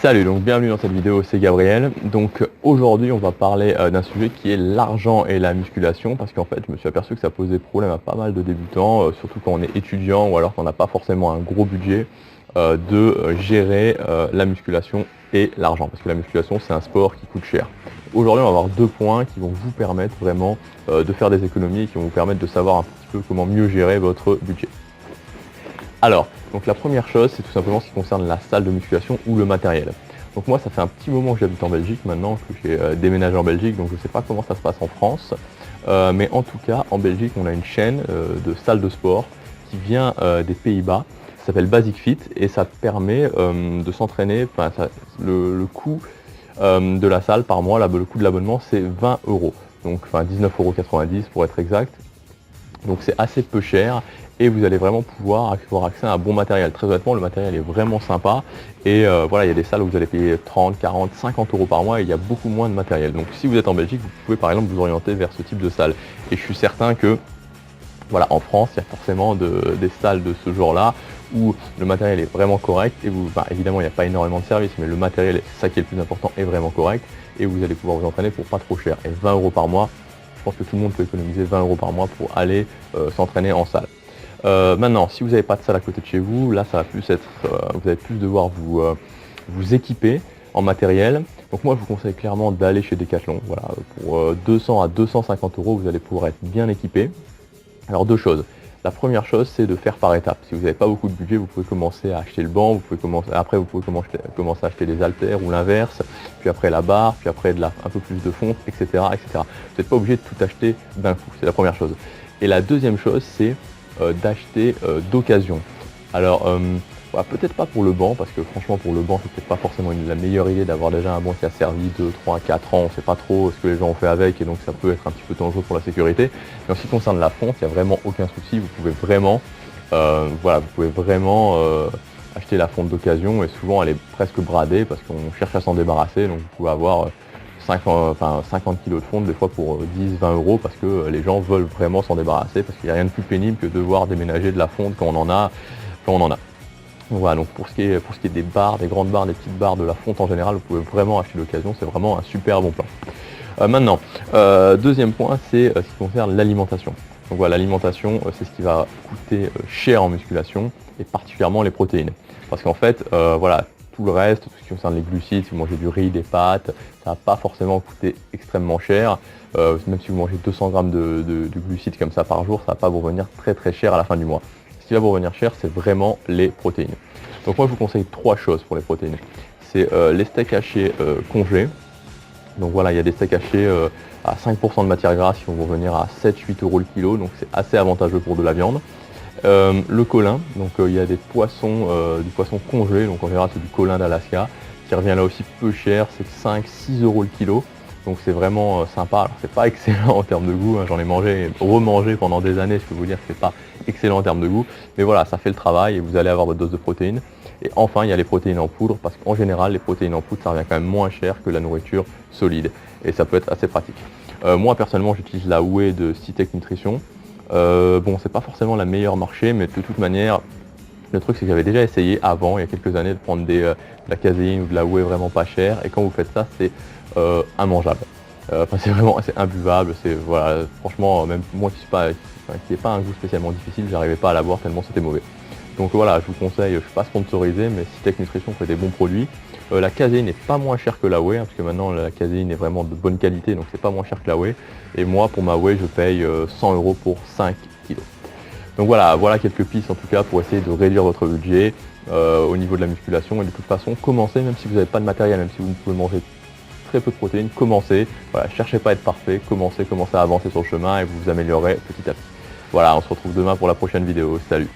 Salut, donc bienvenue dans cette vidéo, c'est Gabriel. Donc aujourd'hui on va parler d'un sujet qui est l'argent et la musculation, parce qu'en fait je me suis aperçu que ça posait problème à pas mal de débutants, surtout quand on est étudiant ou alors qu'on n'a pas forcément un gros budget, de gérer la musculation et l'argent, parce que la musculation c'est un sport qui coûte cher. Aujourd'hui on va voir deux points qui vont vous permettre vraiment de faire des économies et qui vont vous permettre de savoir un petit peu comment mieux gérer votre budget. Alors, donc la première chose, c'est tout simplement ce qui concerne la salle de musculation ou le matériel. Donc moi, ça fait un petit moment que j'habite en Belgique maintenant, que j'ai déménagé en Belgique, donc je ne sais pas comment ça se passe en France. Mais en tout cas, en Belgique, on a une chaîne de salles de sport qui vient des Pays-Bas, ça s'appelle Basic Fit, et ça permet de s'entraîner, le coût de la salle par mois, le coût de l'abonnement, c'est 20 €, donc 19,90 € pour être exact. Donc c'est assez peu cher et vous allez vraiment pouvoir avoir accès à un bon matériel. Très honnêtement, le matériel est vraiment sympa et voilà, il y a des salles où vous allez payer 30, 40, 50 € par mois et il y a beaucoup moins de matériel. Donc si vous êtes en Belgique, vous pouvez par exemple vous orienter vers ce type de salle. Et je suis certain que voilà, en France, il y a forcément des salles de ce genre-là où le matériel est vraiment correct et évidemment il n'y a pas énormément de services, mais le matériel, c'est ça qui est le plus important, est vraiment correct et vous allez pouvoir vous entraîner pour pas trop cher. Et 20 € par mois, je pense que tout le monde peut économiser 20 € par mois pour aller s'entraîner en salle. Maintenant, si vous n'avez pas de salle à côté de chez vous, là ça va plus être, vous allez plus devoir vous équiper en matériel. Donc moi je vous conseille clairement d'aller chez Decathlon. Voilà, pour 200 à 250 €, vous allez pouvoir être bien équipé. Alors deux choses. La première chose, c'est de faire par étapes. Si vous n'avez pas beaucoup de budget, vous pouvez commencer à acheter le banc, vous pouvez commencer à acheter les haltères ou l'inverse, puis après la barre, puis après un peu plus de fonte, etc., etc. Vous n'êtes pas obligé de tout acheter d'un coup, c'est la première chose. Et la deuxième chose, c'est d'acheter d'occasion. Alors, peut-être pas pour le banc, parce que franchement pour le banc, c'est peut-être pas forcément la meilleure idée d'avoir déjà un banc qui a servi 2, 3, 4 ans, on ne sait pas trop ce que les gens ont fait avec, et donc ça peut être un petit peu dangereux pour la sécurité. Mais en ce qui concerne la fonte, il n'y a vraiment aucun souci, vous pouvez vraiment, acheter la fonte d'occasion, et souvent elle est presque bradée, parce qu'on cherche à s'en débarrasser, donc vous pouvez avoir 50 kg de fonte des fois pour 10, 20 €, parce que les gens veulent vraiment s'en débarrasser, parce qu'il n'y a rien de plus pénible que de devoir déménager de la fonte quand on en a. Voilà, donc pour ce qui est des barres, des grandes barres, des petites barres, de la fonte en général, vous pouvez vraiment acheter l'occasion, c'est vraiment un super bon plan. Maintenant, deuxième point, c'est ce qui concerne l'alimentation. Donc voilà, l'alimentation, c'est ce qui va coûter cher en musculation, et particulièrement les protéines. Parce qu'en fait, tout le reste, tout ce qui concerne les glucides, si vous mangez du riz, des pâtes, ça ne va pas forcément coûter extrêmement cher. Même si vous mangez 200 g de glucides comme ça par jour, ça ne va pas vous revenir très très cher à la fin du mois. Ce qui va vous revenir cher, c'est vraiment les protéines. Donc moi je vous conseille trois choses pour les protéines. C'est les steaks hachés congelés. Donc voilà, il y a des steaks hachés à 5% de matière grasse qui vont vous revenir à 7-8 € le kilo, donc c'est assez avantageux pour de la viande. Le colin, donc il y a du poisson congelé, donc en général c'est du colin d'Alaska, qui revient là aussi peu cher, c'est 5-6 € le kilo. Donc c'est vraiment sympa. Alors c'est pas excellent en termes de goût, hein. J'en ai remangé pendant des années, je peux vous dire que c'est pas excellent en termes de goût, mais voilà, ça fait le travail et vous allez avoir votre dose de protéines. Et enfin, il y a les protéines en poudre, parce qu'en général, les protéines en poudre, ça revient quand même moins cher que la nourriture solide, et ça peut être assez pratique. Moi personnellement, j'utilise la whey de Cytec Nutrition. C'est pas forcément la meilleure marché, mais de toute manière, le truc c'est que j'avais déjà essayé avant, il y a quelques années, de prendre de la caséine ou de la whey vraiment pas chère, et quand vous faites ça, c'est immangeable. C'est imbuvable, franchement, même moi qui n'ai pas un goût spécialement difficile, j'arrivais pas à la boire tellement c'était mauvais. Donc voilà, je vous conseille, je ne suis pas sponsorisé, mais Cytec Nutrition fait des bons produits. La caséine n'est pas moins chère que la whey, parce que maintenant la caséine est vraiment de bonne qualité, donc c'est pas moins cher que la whey. Et moi, pour ma whey, je paye 100 € pour 5 kg. Donc voilà quelques pistes en tout cas pour essayer de réduire votre budget au niveau de la musculation. Et de toute façon, commencez, même si vous n'avez pas de matériel, même si vous ne pouvez manger très peu de protéines, commencez. Voilà, cherchez pas à être parfait, commencez à avancer sur le chemin et vous vous améliorerez petit à petit. Voilà, on se retrouve demain pour la prochaine vidéo. Salut!